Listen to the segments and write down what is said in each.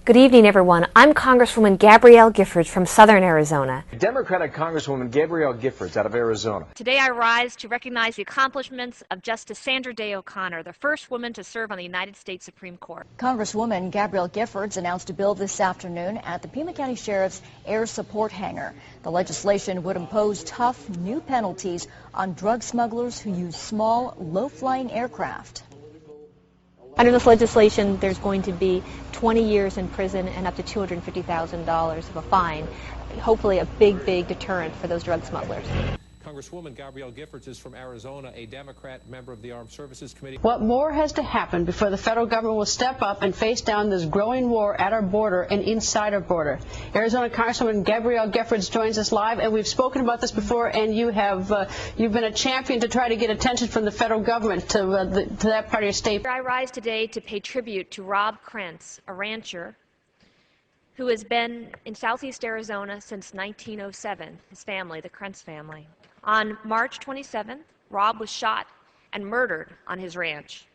Good evening, everyone. I'm Congresswoman Gabrielle Giffords from Southern Arizona. Democratic Congresswoman Gabrielle Giffords out of Arizona. Today I rise to recognize the accomplishments of Justice Sandra Day O'Connor, the first woman to serve on the United States Supreme Court. Congresswoman Gabrielle Giffords announced a bill this afternoon at the Pima County Sheriff's Air Support Hangar. The legislation would impose tough new penalties on drug smugglers who use small, low-flying aircraft. Under this legislation, there's going to be 20 years in prison and up to $250,000 of a fine. Hopefully a big, big deterrent for those drug smugglers. Congresswoman Gabrielle Giffords is from Arizona, a Democrat member of the Armed Services Committee. What more has to happen before the federal government will step up and face down this growing war at our border and inside our border? Arizona Congresswoman Gabrielle Giffords joins us live, and we've spoken about this before, and you've been a champion to try to get attention from the federal government to that part of your state. I rise today to pay tribute to Rob Krentz, a rancher who has been in southeast Arizona since 1907, his family, the Krentz family. On March 27th, Rob was shot and murdered on his ranch.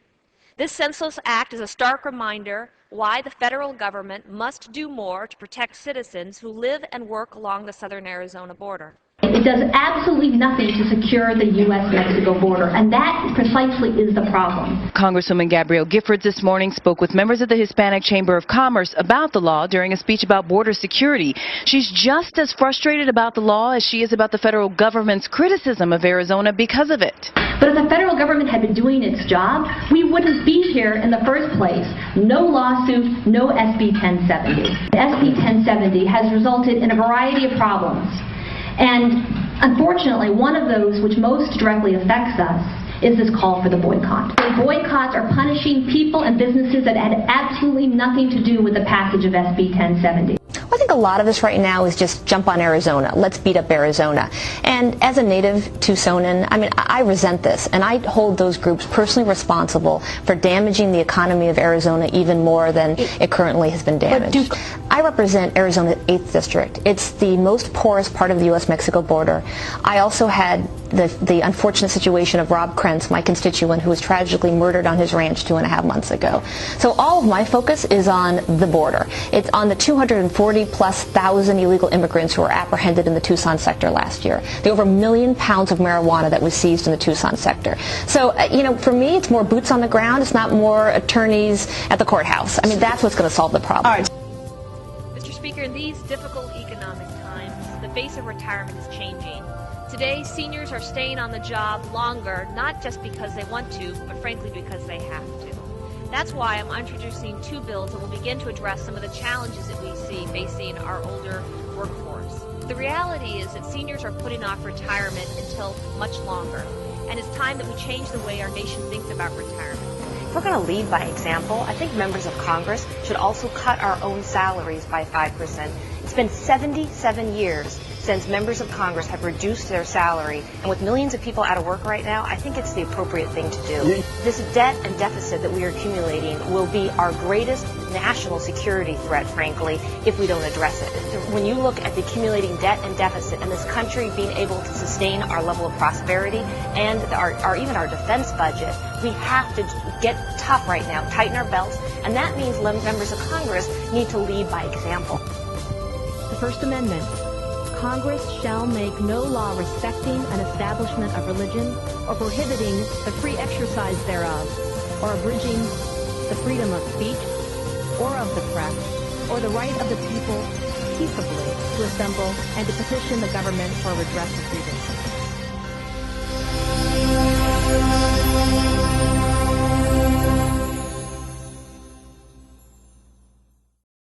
This senseless act is a stark reminder why the federal government must do more to protect citizens who live and work along the southern Arizona border. It does absolutely nothing to secure the U.S.-Mexico border, and that precisely is the problem. Congresswoman Gabrielle Giffords this morning spoke with members of the Hispanic Chamber of Commerce about the law during a speech about border security. She's just as frustrated about the law as she is about the federal government's criticism of Arizona because of it. But if the federal government had been doing its job, we wouldn't be here in the first place. No lawsuit, no SB 1070. SB 1070 has resulted in a variety of problems. And unfortunately, one of those which most directly affects us is this call for the boycott. The boycotts are punishing people and businesses that had absolutely nothing to do with the passage of SB 1070. I think a lot of this right now is just jump on Arizona. Let's beat up Arizona. And as a native Tucsonan, I resent this, and I hold those groups personally responsible for damaging the economy of Arizona even more than it currently has been damaged. I represent Arizona's 8th District. It's the most porous part of the U.S.-Mexico border. I also had the unfortunate situation of Rob Krentz, my constituent, who was tragically murdered on his ranch 2.5 months ago. So all of my focus is on the border. It's on the 240,000+ illegal immigrants who were apprehended in the Tucson sector last year. The over 1 million pounds of marijuana that was seized in the Tucson sector. So, for me, it's more boots on the ground. It's not more attorneys at the courthouse. That's what's going to solve the problem. All right. Mr. Speaker, in these difficult economic times, the face of retirement is changing. Today, seniors are staying on the job longer, not just because they want to, but frankly because they have to. That's why I'm introducing 2 bills that will begin to address some of the challenges that we see facing our older workforce. The reality is that seniors are putting off retirement until much longer, and it's time that we change the way our nation thinks about retirement. If we're going to lead by example, I think members of Congress should also cut our own salaries by 5%. It's been 77 years since members of Congress have reduced their salary, and with millions of people out of work right now, I think it's the appropriate thing to do. This debt and deficit that we are accumulating will be our greatest national security threat, frankly, if we don't address it. When you look at the accumulating debt and deficit and this country being able to sustain our level of prosperity and even our defense budget, we have to get tough right now, tighten our belts, and that means members of Congress need to lead by example. The First Amendment. Congress shall make no law respecting an establishment of religion or prohibiting the free exercise thereof, or abridging the freedom of speech or of the press, or the right of the people peaceably to assemble and to petition the government for redress of grievances.